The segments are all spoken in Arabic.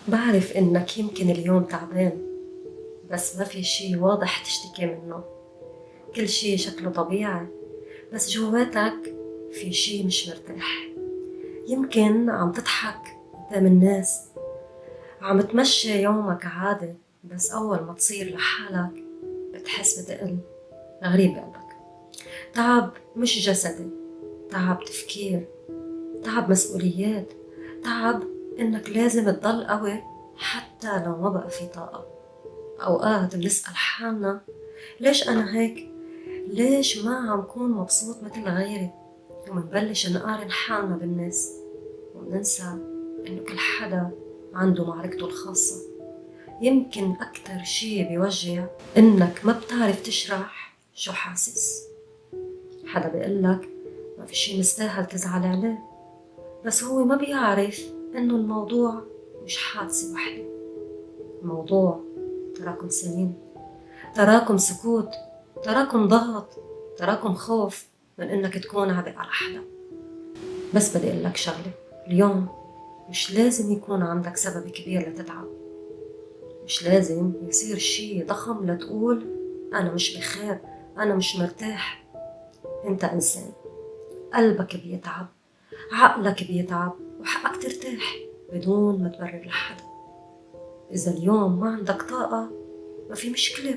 بعرف إنك يمكن اليوم تعبان، بس ما في شي واضح تشتكي منه. كل شي شكله طبيعي، بس جواتك في شي مش مرتاح. يمكن عم تضحك قدام الناس، عم تمشي يومك عادي، بس أول ما تصير لحالك بتحس بتقل غريب بقلبك. تعب مش جسدي، تعب تفكير، تعب مسؤوليات، تعب إنك لازم تضل قوي حتى لو ما بقى في طاقة. أوقات بنسأل حالنا ليش أنا هيك؟ ليش ما عم كون مبسوط مثل غيري؟ ومنبلش نقارن حالنا بالناس، ومننسى إنه كل حدا عنده معركته الخاصة. يمكن أكتر شي بيوجع إنك ما بتعرف تشرح شو حاسس. حدا بيقلك ما في شي مستاهل تزعل عليه، بس هو ما بيعرف إنه الموضوع مش حادثة وحدة. الموضوع تراكم سنين، تراكم سكوت، تراكم ضغط، تراكم خوف من إنك تكون عبء على حدا. بس بدي أقول لك شغلة، اليوم مش لازم يكون عندك سبب كبير لتتعب. مش لازم يصير شي ضخم لتقول أنا مش بخير، أنا مش مرتاح. أنت إنسان، قلبك بيتعب، عقلك بيتعب، وحقك ترتاح بدون ما تبرر لحدا. إذا اليوم ما عندك طاقة ما في مشكلة.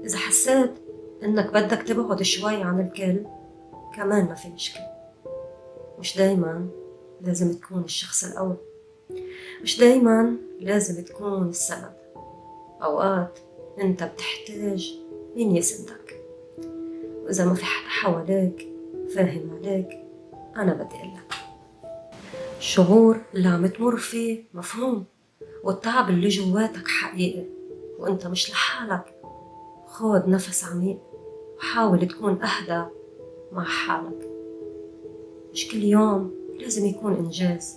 إذا حسيت إنك بدك تبعد شوي عن الكل كمان ما في مشكلة. مش دايما لازم تكون الشخص الأول، مش دايما لازم تكون السند. أوقات أنت بتحتاج مين يسندك. وإذا ما في حدا حواليك فاهم عليك، أنا بدي أقلك الشعور اللي عم تمر فيه مفهوم، والتعب اللي جواتك حقيقي، وأنت مش لحالك. خود نفس عميق وحاول تكون أهدى مع حالك. مش كل يوم لازم يكون إنجاز،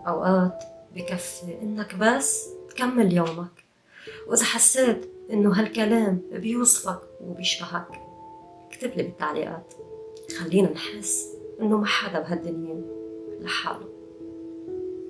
أوقات بكفي إنك بس تكمل يومك. وإذا حسيت إنه هالكلام بيوصفك وبيشبهك اكتب لي بالتعليقات، خلينا نحس إنه ما حدا بهالدنيا لحاله.